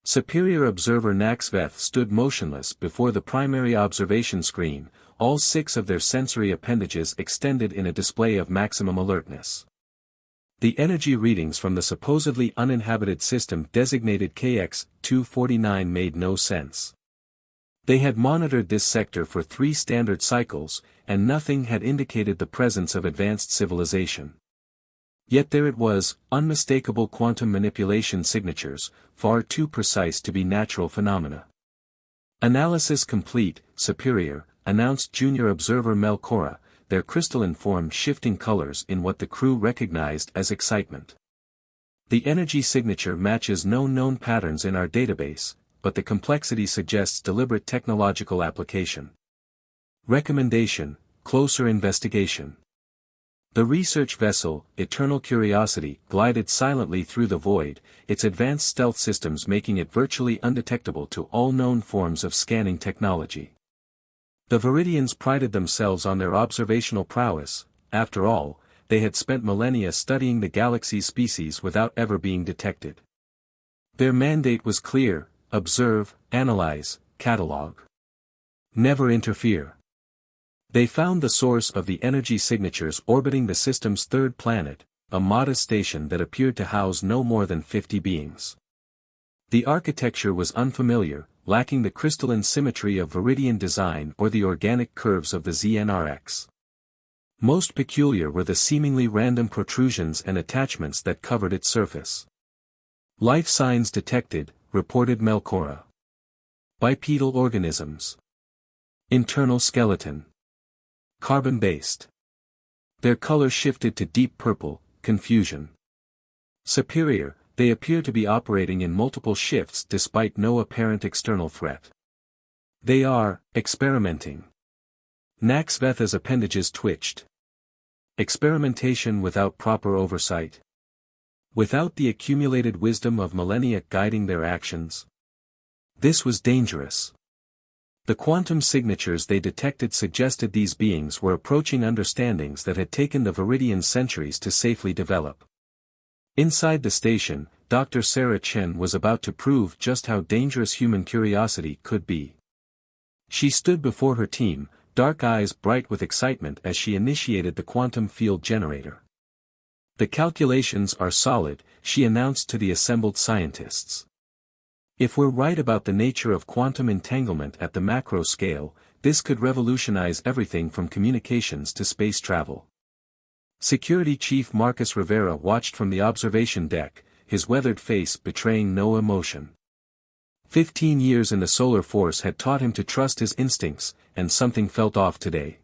Superior observer Naxveth stood motionless before the primary observation screen, all 6 of their sensory appendages extended in a display of maximum alertness. The energy readings from the supposedly uninhabited system designated KX-249 made no sense. They had monitored this sector for 3 standard cycles, and nothing had indicated the presence of advanced civilization. Yet there it was, unmistakable quantum manipulation signatures, far too precise to be natural phenomena. Analysis complete, Superior, announced Junior Observer Melkora, their crystalline form shifting colors in what the crew recognized as excitement. The energy signature matches no known patterns in our database, but the complexity suggests deliberate technological application. Recommendation: closer investigation. The research vessel, Eternal Curiosity, glided silently through the void, its advanced stealth systems making it virtually undetectable to all known forms of scanning technology. The Viridians prided themselves on their observational prowess. After all, they had spent millennia studying the galaxy's species without ever being detected. Their mandate was clear: observe, analyze, catalog. Never interfere. They found the source of the energy signatures orbiting the system's 3rd planet, a modest station that appeared to house no more than 50 beings. The architecture was unfamiliar, lacking the crystalline symmetry of Viridian design or the organic curves of the ZNRX. Most peculiar were the seemingly random protrusions and attachments that covered its surface. Life signs detected, reported Melkora. Bipedal organisms. Internal skeleton. Carbon-based. Their color shifted to deep purple, confusion. Superior, they appear to be operating in multiple shifts despite no apparent external threat. They are experimenting. Naxvetha's appendages twitched. Experimentation without proper oversight. Without the accumulated wisdom of millennia guiding their actions. This was dangerous. The quantum signatures they detected suggested these beings were approaching understandings that had taken the Viridians centuries to safely develop. Inside the station, Dr. Sarah Chen was about to prove just how dangerous human curiosity could be. She stood before her team, dark eyes bright with excitement as she initiated the quantum field generator. The calculations are solid, she announced to the assembled scientists. If we're right about the nature of quantum entanglement at the macro scale, this could revolutionize everything from communications to space travel. Security Chief Marcus Rivera watched from the observation deck, his weathered face betraying no emotion. 15 years in the Solar Force had taught him to trust his instincts, and something felt off today.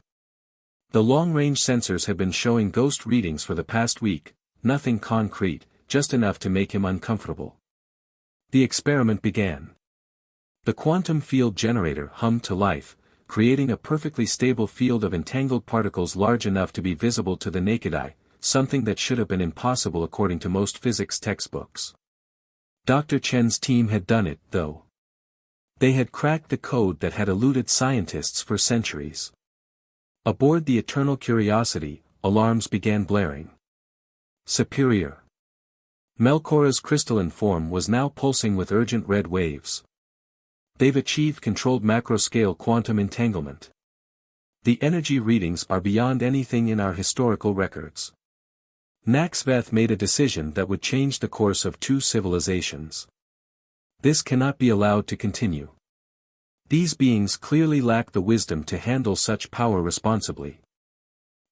The long-range sensors had been showing ghost readings for the past week, nothing concrete, just enough to make him uncomfortable. The experiment began. The quantum field generator hummed to life, creating a perfectly stable field of entangled particles large enough to be visible to the naked eye, something that should have been impossible according to most physics textbooks. Dr. Chen's team had done it, though. They had cracked the code that had eluded scientists for centuries. Aboard the Eternal Curiosity, alarms began blaring. Superior. Melkora's crystalline form was now pulsing with urgent red waves. They've achieved controlled macroscale quantum entanglement. The energy readings are beyond anything in our historical records. Naxveth made a decision that would change the course of 2 civilizations. This cannot be allowed to continue. These beings clearly lack the wisdom to handle such power responsibly.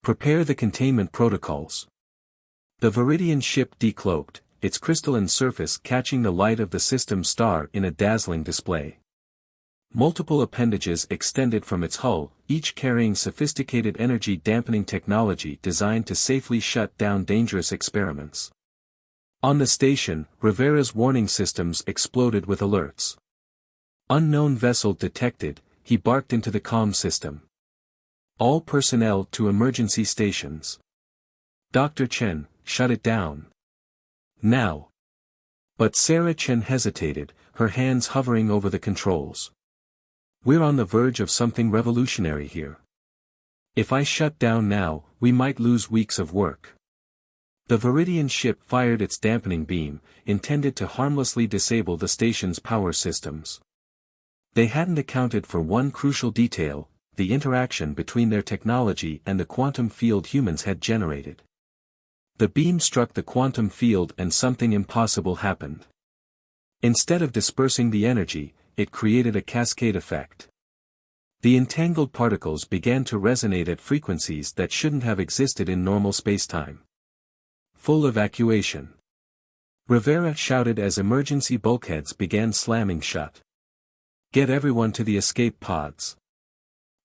Prepare the containment protocols. The Viridian ship decloaked, its crystalline surface catching the light of the system star in a dazzling display. Multiple appendages extended from its hull, each carrying sophisticated energy-dampening technology designed to safely shut down dangerous experiments. On the station, Rivera's warning systems exploded with alerts. Unknown vessel detected, he barked into the comm system. All personnel to emergency stations. Dr. Chen, shut it down. Now. But Sarah Chen hesitated, her hands hovering over the controls. We're on the verge of something revolutionary here. If I shut down now, we might lose weeks of work. The Viridian ship fired its dampening beam, intended to harmlessly disable the station's power systems. They hadn't accounted for one crucial detail: the interaction between their technology and the quantum field humans had generated. The beam struck the quantum field and something impossible happened. Instead of dispersing the energy, it created a cascade effect. The entangled particles began to resonate at frequencies that shouldn't have existed in normal spacetime. Full evacuation. Rivera shouted as emergency bulkheads began slamming shut. Get everyone to the escape pods.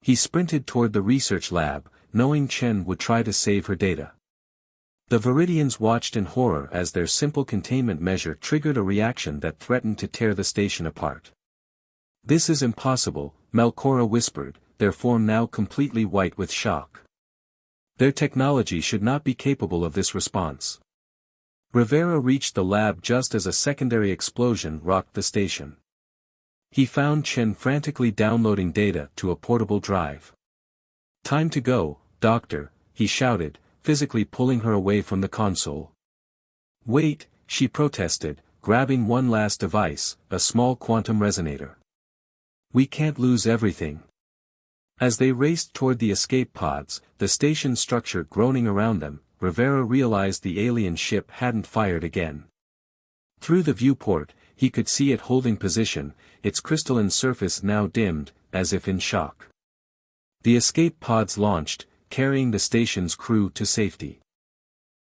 He sprinted toward the research lab, knowing Chen would try to save her data. The Viridians watched in horror as their simple containment measure triggered a reaction that threatened to tear the station apart. "This is impossible," Melchora whispered, their form now completely white with shock. "Their technology should not be capable of this response." Rivera reached the lab just as a secondary explosion rocked the station. He found Chen frantically downloading data to a portable drive. "Time to go, Doctor," he shouted, physically pulling her away from the console. "Wait," she protested, grabbing one last device, a small quantum resonator. "We can't lose everything." As they raced toward the escape pods, the station structure groaning around them, Rivera realized the alien ship hadn't fired again. Through the viewport, he could see it holding position, its crystalline surface now dimmed, as if in shock. The escape pods launched, carrying the station's crew to safety.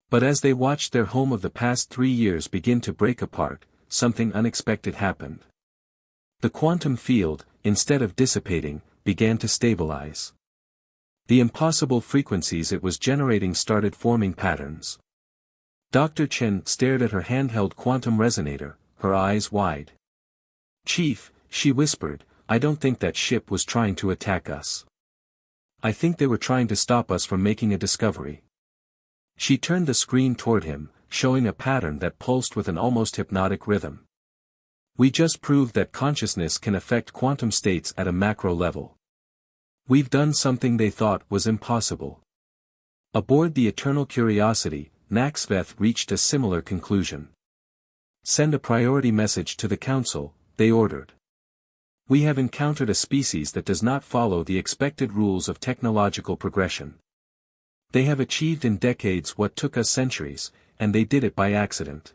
But as they watched their home of the past 3 years begin to break apart, something unexpected happened. The quantum field, instead of dissipating, began to stabilize. The impossible frequencies it was generating started forming patterns. Dr. Chen stared at her handheld quantum resonator, her eyes wide. "Chief," she whispered, "I don't think that ship was trying to attack us. I think they were trying to stop us from making a discovery." She turned the screen toward him, showing a pattern that pulsed with an almost hypnotic rhythm. "We just proved that consciousness can affect quantum states at a macro level. We've done something they thought was impossible." Aboard the Eternal Curiosity, Naxveth reached a similar conclusion. "Send a priority message to the Council," they ordered. "We have encountered a species that does not follow the expected rules of technological progression. They have achieved in decades what took us centuries, and they did it by accident."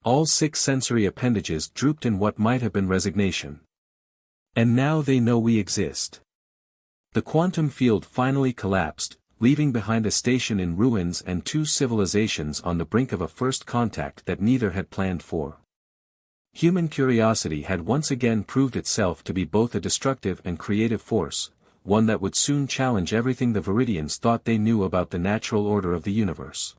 All 6 sensory appendages drooped in what might have been resignation. "And now they know we exist." The quantum field finally collapsed, leaving behind a station in ruins and 2 civilizations on the brink of a first contact that neither had planned for. Human curiosity had once again proved itself to be both a destructive and creative force, one that would soon challenge everything the Viridians thought they knew about the natural order of the universe.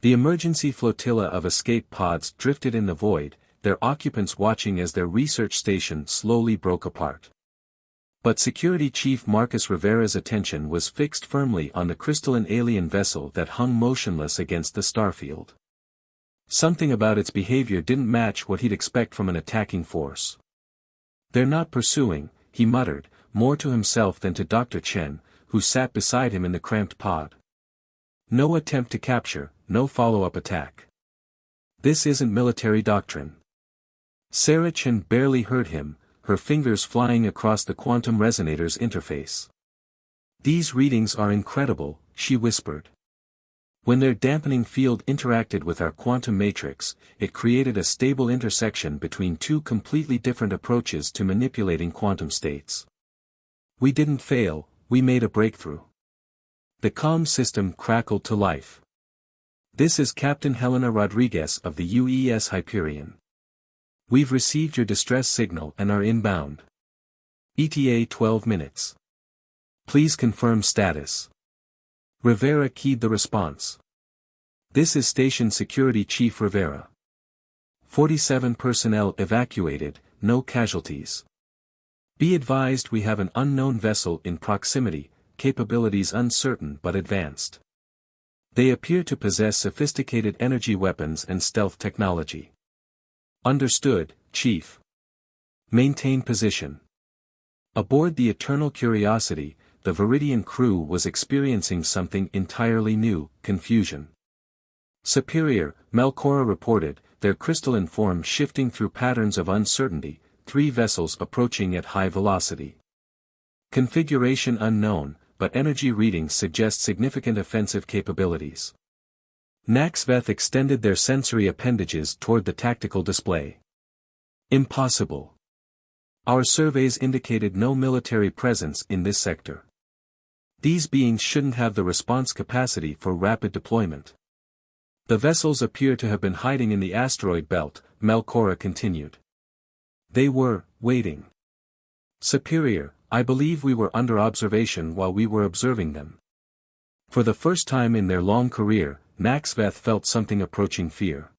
The emergency flotilla of escape pods drifted in the void, their occupants watching as their research station slowly broke apart. But Security Chief Marcus Rivera's attention was fixed firmly on the crystalline alien vessel that hung motionless against the starfield. Something about its behavior didn't match what he'd expect from an attacking force. "They're not pursuing," he muttered, more to himself than to Dr. Chen, who sat beside him in the cramped pod. "No attempt to capture, no follow-up attack. This isn't military doctrine." Sarah Chen barely heard him, her fingers flying across the quantum resonator's interface. "These readings are incredible," she whispered. "When their dampening field interacted with our quantum matrix, it created a stable intersection between 2 completely different approaches to manipulating quantum states. We didn't fail, we made a breakthrough." The comm system crackled to life. "This is Captain Helena Rodriguez of the UES Hyperion. We've received your distress signal and are inbound. ETA 12 minutes. Please confirm status." Rivera keyed the response. "This is Station Security Chief Rivera. 47 personnel evacuated, no casualties. Be advised we have an unknown vessel in proximity, capabilities uncertain but advanced. They appear to possess sophisticated energy weapons and stealth technology." "Understood, Chief. Maintain position." Aboard the Eternal Curiosity, the Viridian crew was experiencing something entirely new: confusion. Superior, Melchora reported, their crystalline form shifting through patterns of uncertainty, 3 vessels approaching at high velocity. Configuration unknown, but energy readings suggest significant offensive capabilities. Naxveth extended their sensory appendages toward the tactical display. Impossible. Our surveys indicated no military presence in this sector. These beings shouldn't have the response capacity for rapid deployment. The vessels appear to have been hiding in the asteroid belt, Melchora continued. They were, waiting. Superior, I believe we were under observation while we were observing them. For the first time in their long career, Naxveth felt something approaching fear.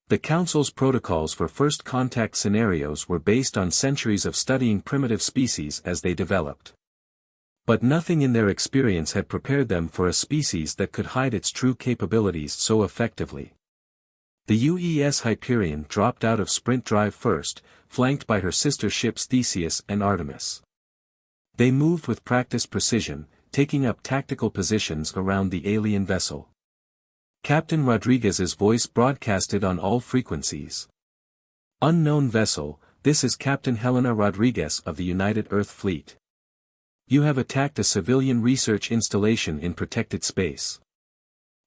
The Council's protocols for first contact scenarios were based on centuries of studying primitive species as they developed. But nothing in their experience had prepared them for a species that could hide its true capabilities so effectively. The UES Hyperion dropped out of sprint drive first, flanked by her sister ships Theseus and Artemis. They moved with practiced precision, taking up tactical positions around the alien vessel. Captain Rodriguez's voice broadcasted on all frequencies. Unknown vessel, this is Captain Helena Rodriguez of the United Earth Fleet. You have attacked a civilian research installation in protected space.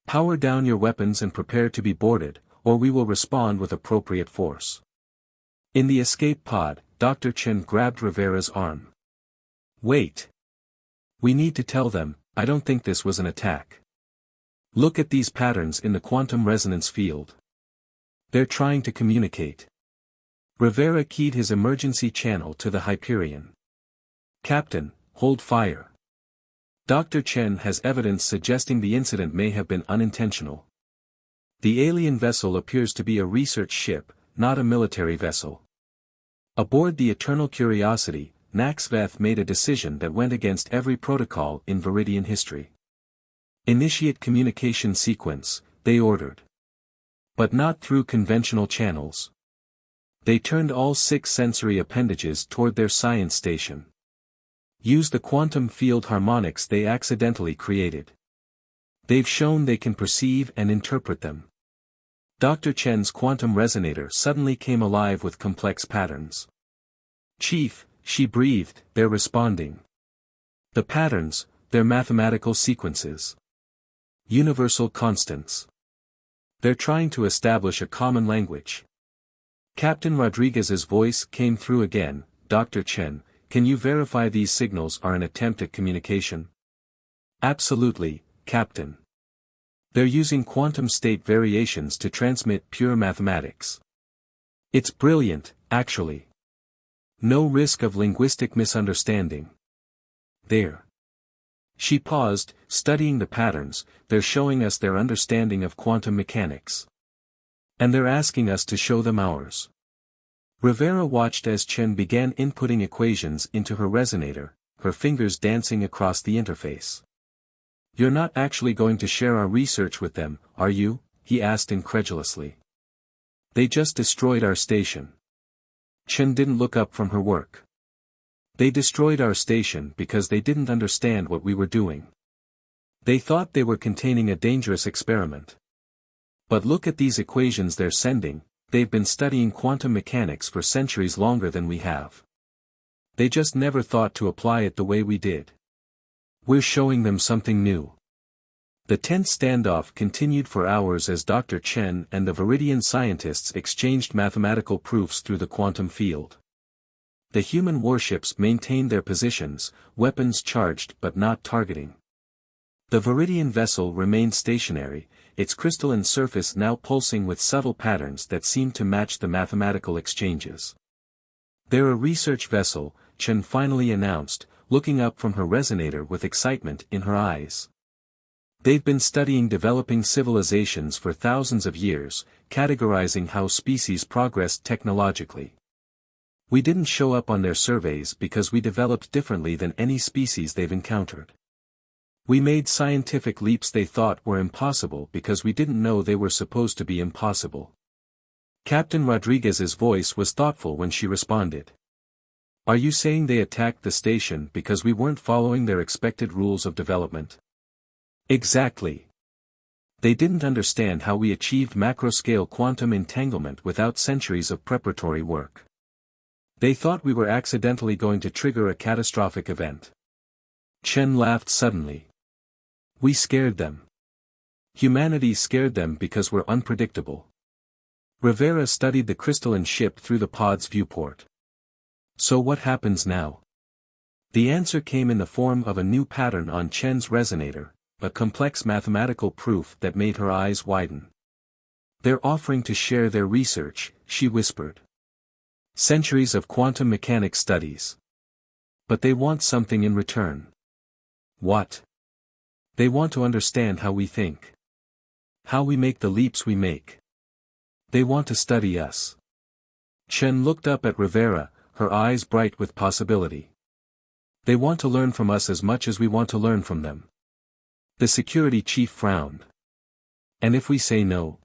Power down your weapons and prepare to be boarded, or we will respond with appropriate force. In the escape pod, Dr. Chen grabbed Rivera's arm. Wait. We need to tell them, I don't think this was an attack. Look at these patterns in the quantum resonance field. They're trying to communicate. Rivera keyed his emergency channel to the Hyperion. Captain, hold fire. Dr. Chen has evidence suggesting the incident may have been unintentional. The alien vessel appears to be a research ship, not a military vessel. Aboard the Eternal Curiosity, Naxveth made a decision that went against every protocol in Viridian history. Initiate communication sequence, they ordered. But not through conventional channels. They turned all 6 sensory appendages toward their science station. Use the quantum field harmonics they accidentally created. They've shown they can perceive and interpret them. Dr. Chen's quantum resonator suddenly came alive with complex patterns. Chief, she breathed, they're responding. The patterns, they're mathematical sequences. Universal constants. They're trying to establish a common language. Captain Rodriguez's voice came through again, Dr. Chen, can you verify these signals are an attempt at communication? Absolutely, Captain. They're using quantum state variations to transmit pure mathematics. It's brilliant, actually. No risk of linguistic misunderstanding. There. She paused, studying the patterns, they're showing us their understanding of quantum mechanics. And they're asking us to show them ours. Rivera watched as Chen began inputting equations into her resonator, her fingers dancing across the interface. You're not actually going to share our research with them, are you? He asked incredulously. They just destroyed our station. Chen didn't look up from her work. They destroyed our station because they didn't understand what we were doing. They thought they were containing a dangerous experiment. But look at these equations they're sending, they've been studying quantum mechanics for centuries longer than we have. They just never thought to apply it the way we did. We're showing them something new. The tense standoff continued for hours as Dr. Chen and the Viridian scientists exchanged mathematical proofs through the quantum field. The human warships maintained their positions, weapons charged but not targeting. The Viridian vessel remained stationary, its crystalline surface now pulsing with subtle patterns that seemed to match the mathematical exchanges. They're a research vessel, Chen finally announced, looking up from her resonator with excitement in her eyes. They've been studying developing civilizations for thousands of years, categorizing how species progressed technologically. We didn't show up on their surveys because we developed differently than any species they've encountered. We made scientific leaps they thought were impossible because we didn't know they were supposed to be impossible. Captain Rodriguez's voice was thoughtful when she responded. Are you saying they attacked the station because we weren't following their expected rules of development? Exactly. They didn't understand how we achieved macro-scale quantum entanglement without centuries of preparatory work. They thought we were accidentally going to trigger a catastrophic event. Chen laughed suddenly. We scared them. Humanity scared them because we're unpredictable. Rivera studied the crystalline ship through the pod's viewport. So what happens now? The answer came in the form of a new pattern on Chen's resonator, a complex mathematical proof that made her eyes widen. They're offering to share their research, she whispered. Centuries of quantum mechanics studies. But they want something in return. What? They want to understand how we think. How we make the leaps we make. They want to study us. Chen looked up at Rivera, her eyes bright with possibility. They want to learn from us as much as we want to learn from them. The security chief frowned. And if we say no?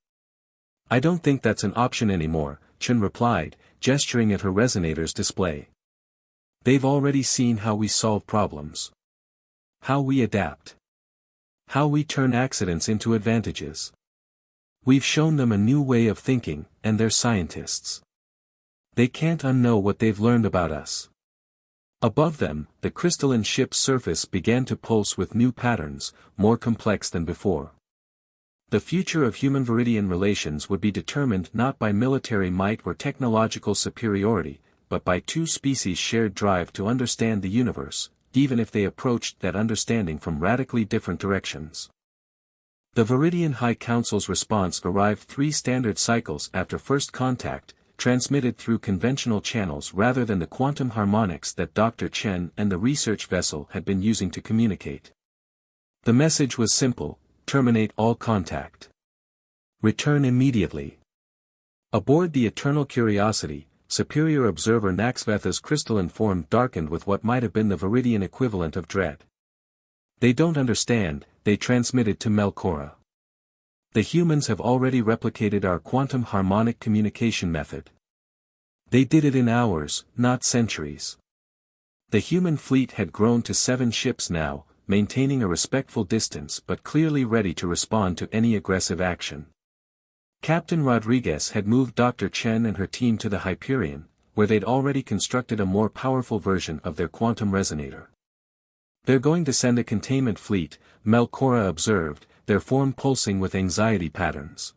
I don't think that's an option anymore, Chen replied, gesturing at her resonator's display. They've already seen how we solve problems. How we adapt. How we turn accidents into advantages. We've shown them a new way of thinking, and they're scientists. They can't unknow what they've learned about us. Above them, the crystalline ship's surface began to pulse with new patterns, more complex than before. The future of human-Viridian relations would be determined not by military might or technological superiority, but by two species' shared drive to understand the universe, even if they approached that understanding from radically different directions. The Viridian High Council's response arrived 3 standard cycles after first contact, transmitted through conventional channels rather than the quantum harmonics that Dr. Chen and the research vessel had been using to communicate. The message was simple: terminate all contact. Return immediately. Aboard the Eternal Curiosity, Superior Observer Naxvetha's crystalline form darkened with what might have been the Viridian equivalent of dread. They don't understand, they transmitted to Melkora. The humans have already replicated our quantum harmonic communication method. They did it in hours, not centuries. The human fleet had grown to 7 ships now, maintaining a respectful distance but clearly ready to respond to any aggressive action. Captain Rodriguez had moved Dr. Chen and her team to the Hyperion, where they'd already constructed a more powerful version of their quantum resonator. They're going to send a containment fleet, Melkora observed, their form pulsing with anxiety patterns.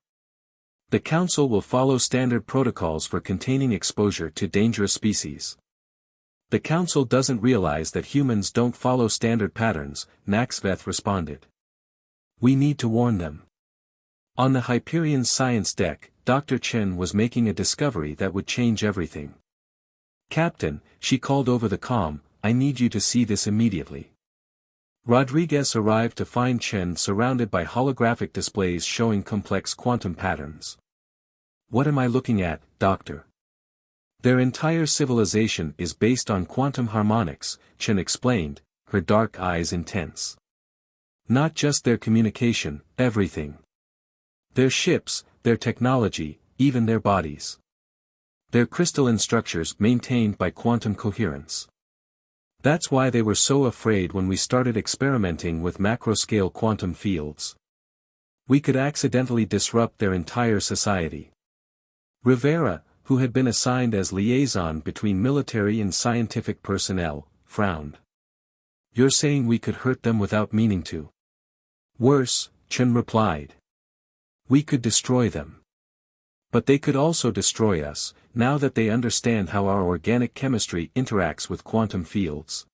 The Council will follow standard protocols for containing exposure to dangerous species. The Council doesn't realize that humans don't follow standard patterns, Naxveth responded. We need to warn them. On the Hyperion's science deck, Dr. Chen was making a discovery that would change everything. Captain, she called over the comm, I need you to see this immediately. Rodriguez arrived to find Chen surrounded by holographic displays showing complex quantum patterns. What am I looking at, Doctor? Their entire civilization is based on quantum harmonics, Chen explained, her dark eyes intense. Not just their communication, everything. Their ships, their technology, even their bodies. Their crystalline structures maintained by quantum coherence. That's why they were so afraid when we started experimenting with macro-scale quantum fields. We could accidentally disrupt their entire society. Rivera, who had been assigned as liaison between military and scientific personnel, frowned. You're saying we could hurt them without meaning to? Worse, Chen replied. We could destroy them. But they could also destroy us, now that they understand how our organic chemistry interacts with quantum fields.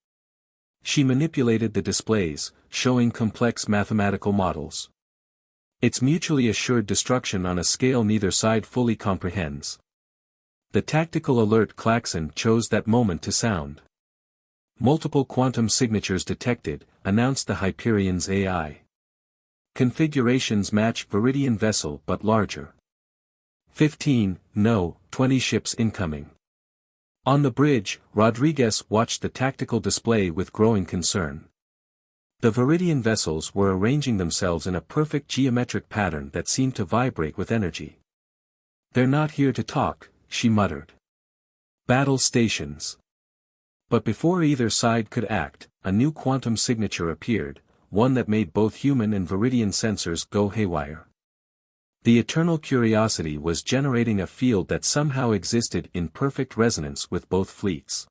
She manipulated the displays, showing complex mathematical models. It's mutually assured destruction on a scale neither side fully comprehends. The tactical alert klaxon chose that moment to sound. Multiple quantum signatures detected, announced the Hyperion's AI. Configurations match Viridian vessel but larger. 15, no, 20 ships incoming. On the bridge, Rodriguez watched the tactical display with growing concern. The Viridian vessels were arranging themselves in a perfect geometric pattern that seemed to vibrate with energy. They're not here to talk, she muttered. Battle stations. But before either side could act, a new quantum signature appeared, one that made both human and Viridian sensors go haywire. The eternal curiosity was generating a field that somehow existed in perfect resonance with both fleets.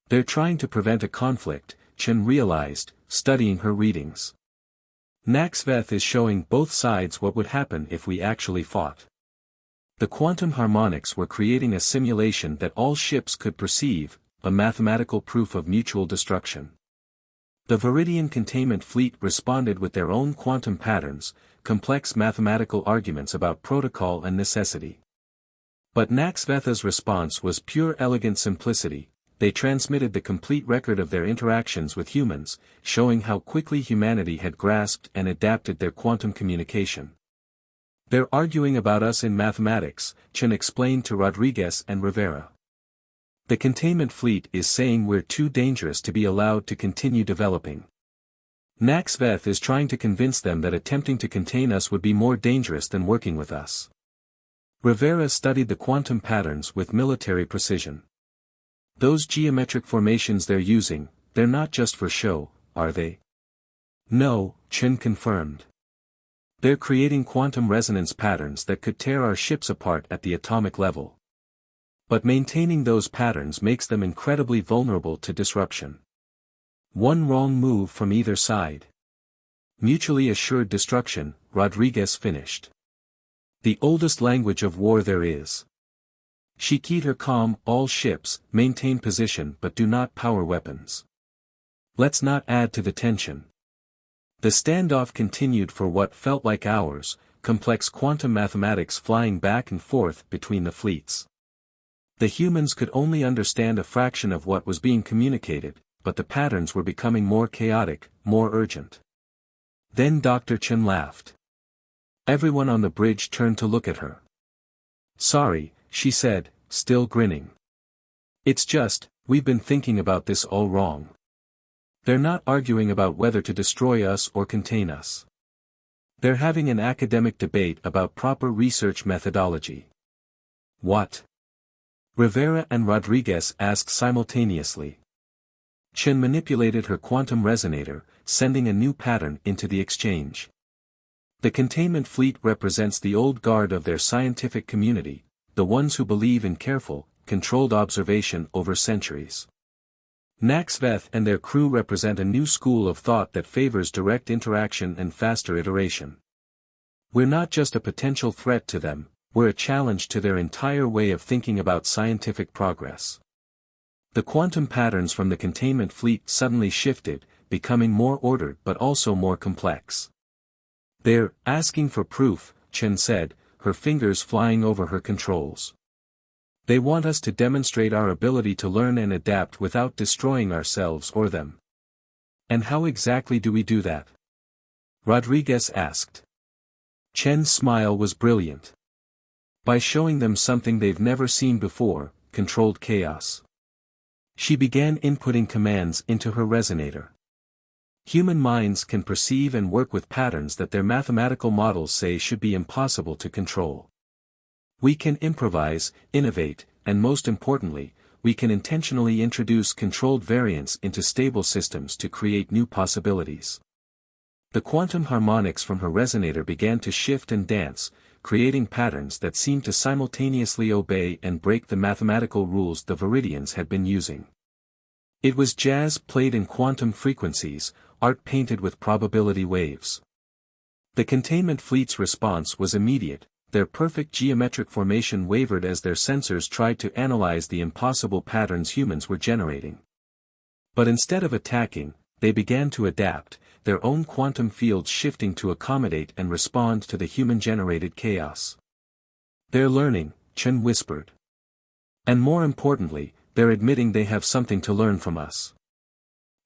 They're trying to prevent a conflict, Chen realized, studying her readings. Naxveth is showing both sides what would happen if we actually fought. The quantum harmonics were creating a simulation that all ships could perceive, a mathematical proof of mutual destruction. The Viridian containment fleet responded with their own quantum patterns, complex mathematical arguments about protocol and necessity. But Naxvetha's response was pure elegant simplicity. They transmitted the complete record of their interactions with humans, showing how quickly humanity had grasped and adapted their quantum communication. "They're arguing about us in mathematics," Chen explained to Rodriguez and Rivera. "The containment fleet is saying we're too dangerous to be allowed to continue developing. Naxveth is trying to convince them that attempting to contain us would be more dangerous than working with us." Rivera studied the quantum patterns with military precision. "Those geometric formations they're using, they're not just for show, are they?" "No," Chen confirmed. "They're creating quantum resonance patterns that could tear our ships apart at the atomic level. But maintaining those patterns makes them incredibly vulnerable to disruption. One wrong move from either side. Mutually assured destruction," Rodriguez finished. "The oldest language of war there is. She keep her calm, all ships, maintain position but do not power weapons. Let's not add to the tension." The standoff continued for what felt like hours, complex quantum mathematics flying back and forth between the fleets. The humans could only understand a fraction of what was being communicated, but the patterns were becoming more chaotic, more urgent. Then Dr. Chen laughed. Everyone on the bridge turned to look at her. "Sorry," she said, still grinning. "It's just, we've been thinking about this all wrong. They're not arguing about whether to destroy us or contain us. They're having an academic debate about proper research methodology." "What?" Rivera and Rodriguez asked simultaneously. Chen manipulated her quantum resonator, sending a new pattern into the exchange. The containment fleet represents the old guard of their scientific community, the ones who believe in careful, controlled observation over centuries. Naxveth and their crew represent a new school of thought that favors direct interaction and faster iteration. We're not just a potential threat to them, we're a challenge to their entire way of thinking about scientific progress. The quantum patterns from the containment fleet suddenly shifted, becoming more ordered but also more complex. "They're asking for proof," Chen said, her fingers flying over her controls. "They want us to demonstrate our ability to learn and adapt without destroying ourselves or them." "And how exactly do we do that?" Rodriguez asked. Chen's smile was brilliant. "By showing them something they've never seen before, controlled chaos." She began inputting commands into her resonator. Human minds can perceive and work with patterns that their mathematical models say should be impossible to control. We can improvise, innovate, and most importantly, we can intentionally introduce controlled variants into stable systems to create new possibilities. The quantum harmonics from her resonator began to shift and dance, creating patterns that seemed to simultaneously obey and break the mathematical rules the Viridians had been using. It was jazz played in quantum frequencies, art painted with probability waves. The containment fleet's response was immediate. Their perfect geometric formation wavered as their sensors tried to analyze the impossible patterns humans were generating. But instead of attacking, they began to adapt, their own quantum fields shifting to accommodate and respond to the human-generated chaos. "They're learning," Chen whispered. "And more importantly, they're admitting they have something to learn from us."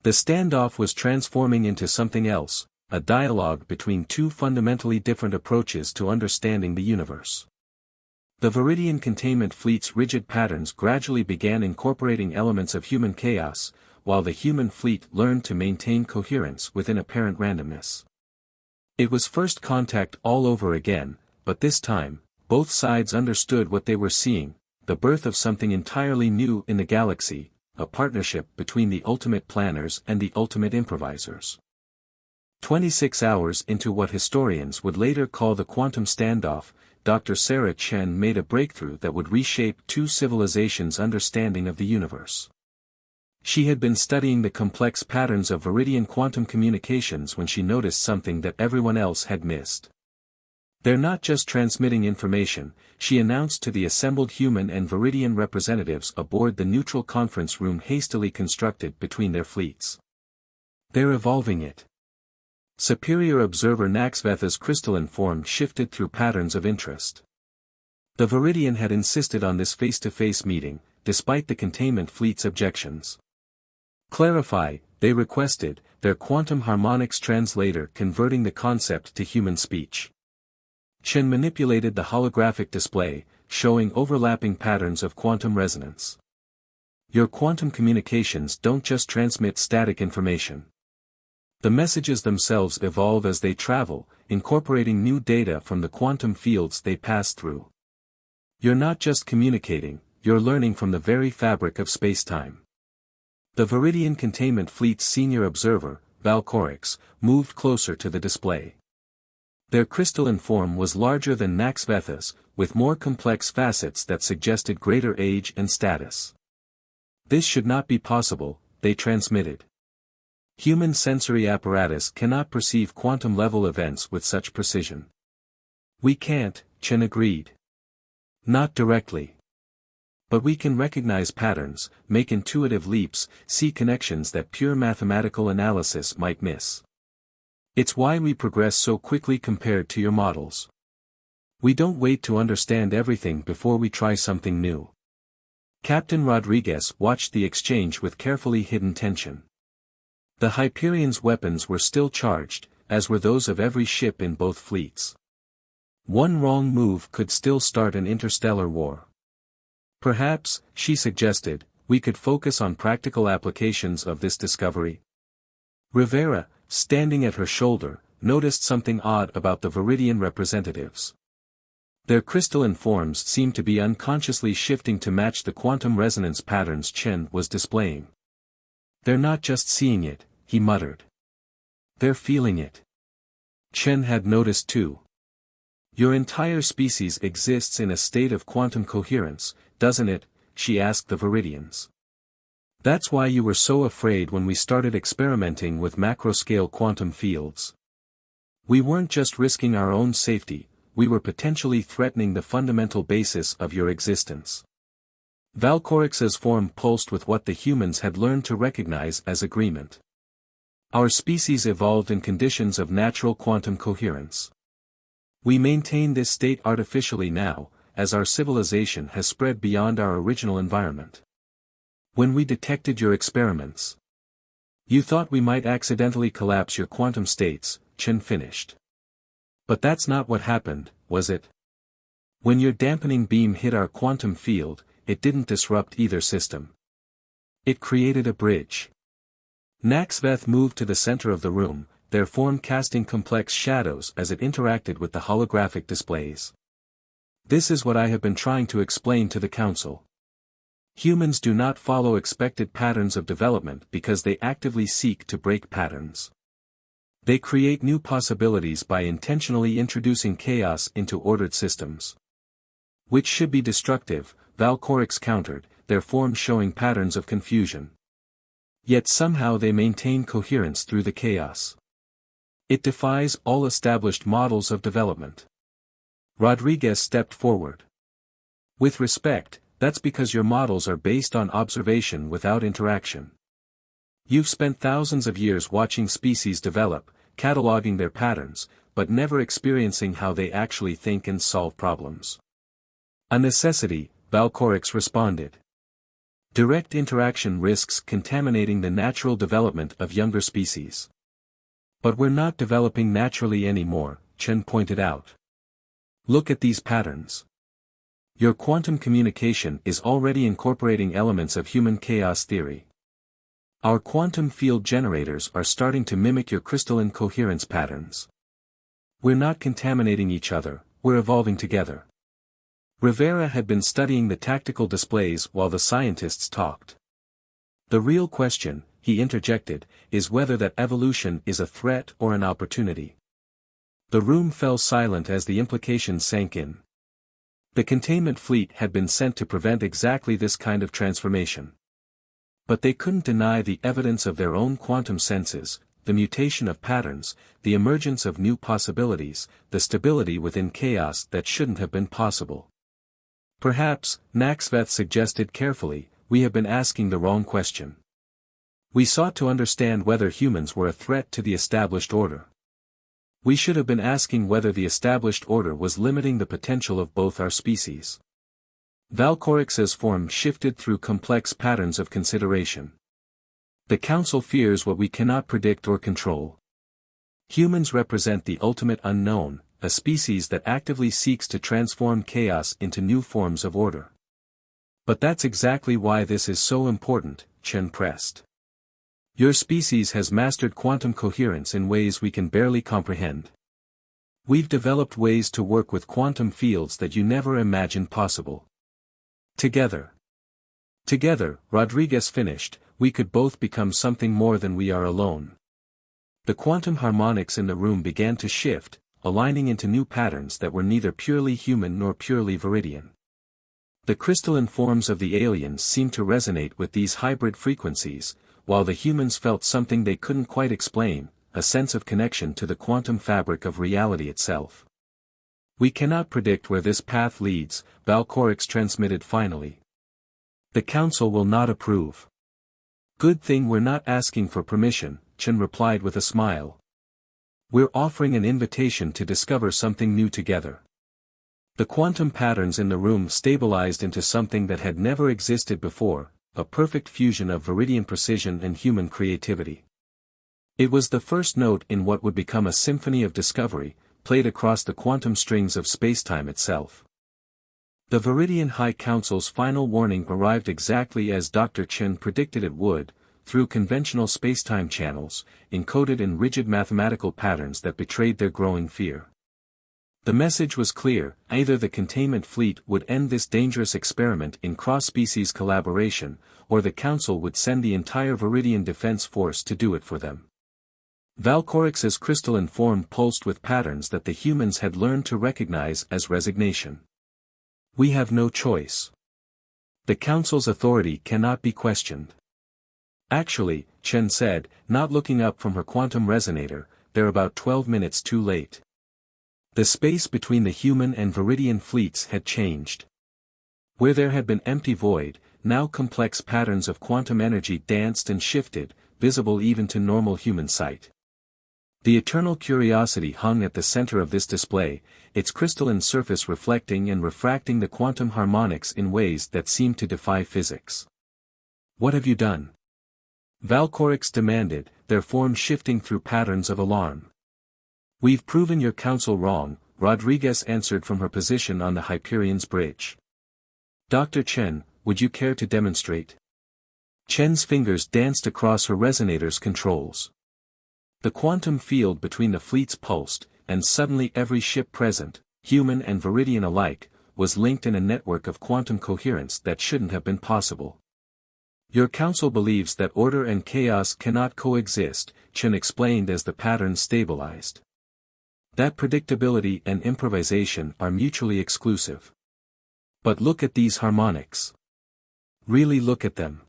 The standoff was transforming into something else, a dialogue between two fundamentally different approaches to understanding the universe. The Viridian containment fleet's rigid patterns gradually began incorporating elements of human chaos, while the human fleet learned to maintain coherence within apparent randomness. It was first contact all over again, but this time, both sides understood what they were seeing, the birth of something entirely new in the galaxy, a partnership between the ultimate planners and the ultimate improvisers. 26 hours into what historians would later call the quantum standoff, Dr. Sarah Chen made a breakthrough that would reshape two civilizations' understanding of the universe. She had been studying the complex patterns of Viridian quantum communications when she noticed something that everyone else had missed. "They're not just transmitting information," she announced to the assembled human and Viridian representatives aboard the neutral conference room hastily constructed between their fleets. "They're evolving it." Superior observer Naxvetha's crystalline form shifted through patterns of interest. The Viridian had insisted on this face-to-face meeting, despite the containment fleet's objections. "Clarify," they requested, their quantum harmonics translator converting the concept to human speech. Chen manipulated the holographic display, showing overlapping patterns of quantum resonance. "Your quantum communications don't just transmit static information. The messages themselves evolve as they travel, incorporating new data from the quantum fields they pass through. You're not just communicating, you're learning from the very fabric of spacetime." The Viridian Containment Fleet's senior observer, Valcorix, moved closer to the display. Their crystalline form was larger than Naxvetha's, with more complex facets that suggested greater age and status. "This should not be possible," they transmitted. "Human sensory apparatus cannot perceive quantum-level events with such precision." "We can't," Chen agreed. "Not directly. But we can recognize patterns, make intuitive leaps, see connections that pure mathematical analysis might miss. It's why we progress so quickly compared to your models. We don't wait to understand everything before we try something new." Captain Rodriguez watched the exchange with carefully hidden tension. The Hyperion's weapons were still charged, as were those of every ship in both fleets. One wrong move could still start an interstellar war. "Perhaps," she suggested, "we could focus on practical applications of this discovery." Rivera, standing at her shoulder, noticed something odd about the Viridian representatives. Their crystalline forms seemed to be unconsciously shifting to match the quantum resonance patterns Chen was displaying. "They're not just seeing it," he muttered. "They're feeling it." Chen had noticed too. "Your entire species exists in a state of quantum coherence, doesn't it?" she asked the Viridians. "That's why you were so afraid when we started experimenting with macro-scale quantum fields. We weren't just risking our own safety, we were potentially threatening the fundamental basis of your existence." Valcorix's form pulsed with what the humans had learned to recognize as agreement. "Our species evolved in conditions of natural quantum coherence. We maintain this state artificially now, as our civilization has spread beyond our original environment. When we detected your experiments, you thought we might accidentally collapse your quantum states," Chen finished. "But that's not what happened, was it? When your dampening beam hit our quantum field, it didn't disrupt either system. It created a bridge." Naxveth moved to the center of the room, their form casting complex shadows as it interacted with the holographic displays. "This is what I have been trying to explain to the Council. Humans do not follow expected patterns of development because they actively seek to break patterns. They create new possibilities by intentionally introducing chaos into ordered systems. Which should be destructive," Valcorix countered, their form showing patterns of confusion. "Yet somehow they maintain coherence through the chaos. It defies all established models of development." Rodriguez stepped forward. "With respect, that's because your models are based on observation without interaction. You've spent thousands of years watching species develop, cataloging their patterns, but never experiencing how they actually think and solve problems." "A necessity," Valcorix responded. "Direct interaction risks contaminating the natural development of younger species." "But we're not developing naturally anymore," Chen pointed out. "Look at these patterns. Your quantum communication is already incorporating elements of human chaos theory. Our quantum field generators are starting to mimic your crystalline coherence patterns. We're not contaminating each other, we're evolving together." Rivera had been studying the tactical displays while the scientists talked. "The real question," he interjected, is whether that evolution is a threat or an opportunity. The room fell silent as the implications sank in. The containment fleet had been sent to prevent exactly this kind of transformation. But they couldn't deny the evidence of their own quantum senses, the mutation of patterns, the emergence of new possibilities, the stability within chaos that shouldn't have been possible. Perhaps, Naxveth suggested carefully, we have been asking the wrong question. We sought to understand whether humans were a threat to the established order. We should have been asking whether the established order was limiting the potential of both our species. Valcorix's form shifted through complex patterns of consideration. The Council fears what we cannot predict or control. Humans represent the ultimate unknown, a species that actively seeks to transform chaos into new forms of order. But that's exactly why this is so important, Chen pressed. Your species has mastered quantum coherence in ways we can barely comprehend. We've developed ways to work with quantum fields that you never imagined possible. Together, Rodriguez finished, we could both become something more than we are alone. The quantum harmonics in the room began to shift, aligning into new patterns that were neither purely human nor purely viridian. The crystalline forms of the aliens seemed to resonate with these hybrid frequencies, while the humans felt something they couldn't quite explain, a sense of connection to the quantum fabric of reality itself. We cannot predict where this path leads, Valcorix transmitted finally. The Council will not approve. Good thing we're not asking for permission, Chen replied with a smile. We're offering an invitation to discover something new together. The quantum patterns in the room stabilized into something that had never existed before, a perfect fusion of viridian precision and human creativity. It was the first note in what would become a symphony of discovery, played across the quantum strings of spacetime itself. The Viridian High Council's final warning arrived exactly as Dr. Chen predicted it would, through conventional spacetime channels, encoded in rigid mathematical patterns that betrayed their growing fear. The message was clear, either the containment fleet would end this dangerous experiment in cross-species collaboration, or the Council would send the entire Viridian Defense Force to do it for them. Valcorix's crystalline form pulsed with patterns that the humans had learned to recognize as resignation. We have no choice. The Council's authority cannot be questioned. Actually, Chen said, not looking up from her quantum resonator, they're about 12 minutes too late. The space between the human and Viridian fleets had changed. Where there had been empty void, now complex patterns of quantum energy danced and shifted, visible even to normal human sight. The eternal curiosity hung at the center of this display, its crystalline surface reflecting and refracting the quantum harmonics in ways that seemed to defy physics. What have you done? Valcorix demanded, their form shifting through patterns of alarm. We've proven your counsel wrong, Rodriguez answered from her position on the Hyperion's bridge. Dr. Chen, would you care to demonstrate? Chen's fingers danced across her resonator's controls. The quantum field between the fleets pulsed, and suddenly every ship present, human and Viridian alike, was linked in a network of quantum coherence that shouldn't have been possible. Your council believes that order and chaos cannot coexist, Chen explained as the pattern stabilized. That predictability and improvisation are mutually exclusive. But look at these harmonics. Really look at them.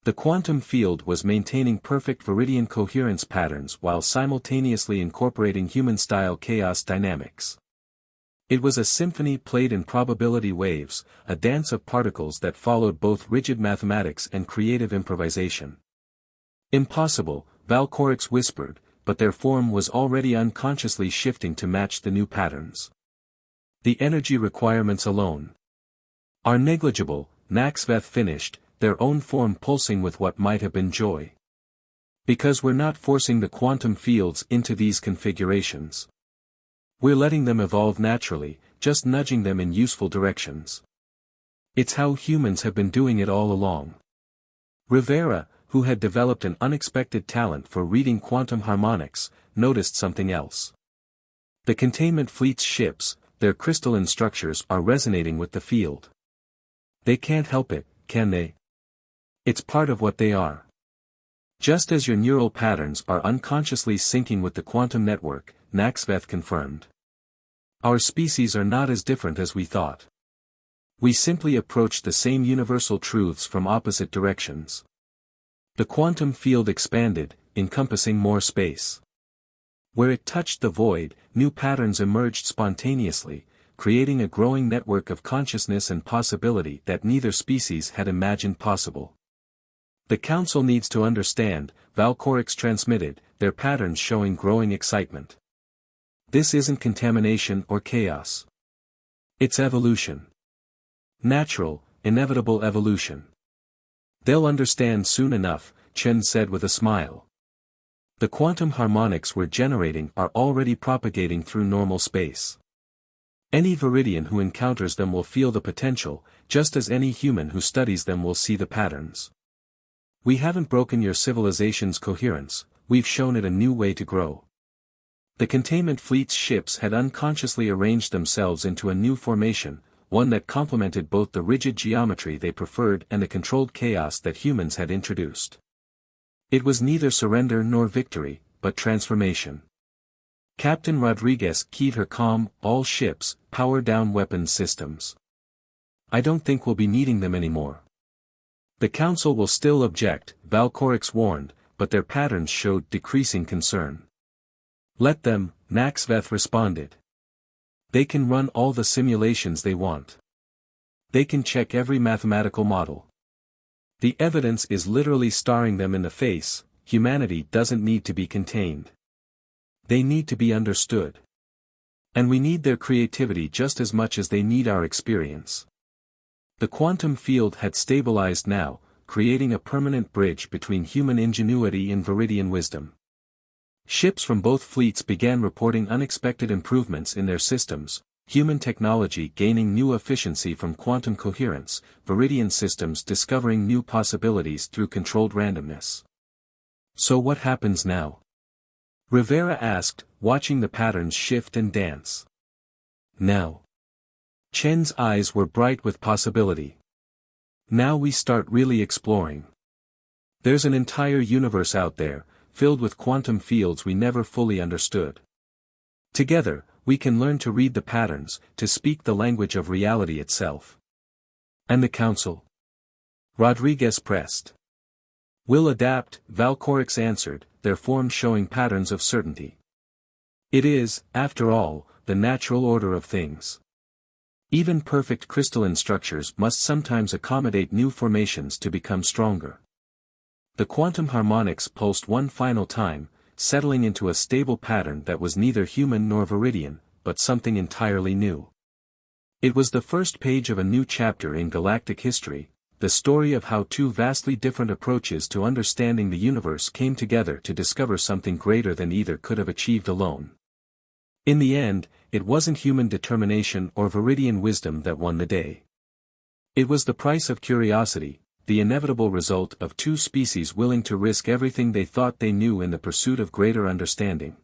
The quantum field was maintaining perfect Viridian coherence patterns while simultaneously incorporating human-style chaos dynamics. It was a symphony played in probability waves, a dance of particles that followed both rigid mathematics and creative improvisation. Impossible, Valcorix whispered, but their form was already unconsciously shifting to match the new patterns. The energy requirements alone are negligible, Naxveth finished, their own form pulsing with what might have been joy. Because we're not forcing the quantum fields into these configurations. We're letting them evolve naturally, just nudging them in useful directions. It's how humans have been doing it all along. Rivera, who had developed an unexpected talent for reading quantum harmonics, noticed something else. The containment fleet's ships, their crystalline structures are resonating with the field. They can't help it, can they? It's part of what they are. Just as your neural patterns are unconsciously syncing with the quantum network, Naxveth confirmed. Our species are not as different as we thought. We simply approach the same universal truths from opposite directions. The quantum field expanded, encompassing more space. Where it touched the void, new patterns emerged spontaneously, creating a growing network of consciousness and possibility that neither species had imagined possible. The Council needs to understand, Valcorix transmitted, their patterns showing growing excitement. This isn't contamination or chaos. It's evolution. Natural, inevitable evolution. They'll understand soon enough, Chen said with a smile. The quantum harmonics we're generating are already propagating through normal space. Any Viridian who encounters them will feel the potential, just as any human who studies them will see the patterns. We haven't broken your civilization's coherence, we've shown it a new way to grow. The containment fleet's ships had unconsciously arranged themselves into a new formation, one that complemented both the rigid geometry they preferred and the controlled chaos that humans had introduced. It was neither surrender nor victory, but transformation. Captain Rodriguez keyed her calm, all ships, power down weapons systems. I don't think we'll be needing them anymore. The Council will still object, Valcorix warned, but their patterns showed decreasing concern. Let them, Naxveth responded. They can run all the simulations they want. They can check every mathematical model. The evidence is literally staring them in the face. Humanity doesn't need to be contained. They need to be understood. And we need their creativity just as much as they need our experience. The quantum field had stabilized now, creating a permanent bridge between human ingenuity and Viridian wisdom. Ships from both fleets began reporting unexpected improvements in their systems, human technology gaining new efficiency from quantum coherence, Viridian systems discovering new possibilities through controlled randomness. So what happens now? Rivera asked, watching the patterns shift and dance. Now. Chen's eyes were bright with possibility. Now we start really exploring. There's an entire universe out there, filled with quantum fields we never fully understood. Together, we can learn to read the patterns, to speak the language of reality itself. And the Council? Rodriguez pressed. We'll adapt, Valcorix answered, their forms showing patterns of certainty. It is, after all, the natural order of things. Even perfect crystalline structures must sometimes accommodate new formations to become stronger. The quantum harmonics pulsed one final time, settling into a stable pattern that was neither human nor Viridian, but something entirely new. It was the first page of a new chapter in galactic history, the story of how two vastly different approaches to understanding the universe came together to discover something greater than either could have achieved alone. In the end, it wasn't human determination or Viridian wisdom that won the day. It was the price of curiosity, the inevitable result of two species willing to risk everything they thought they knew in the pursuit of greater understanding.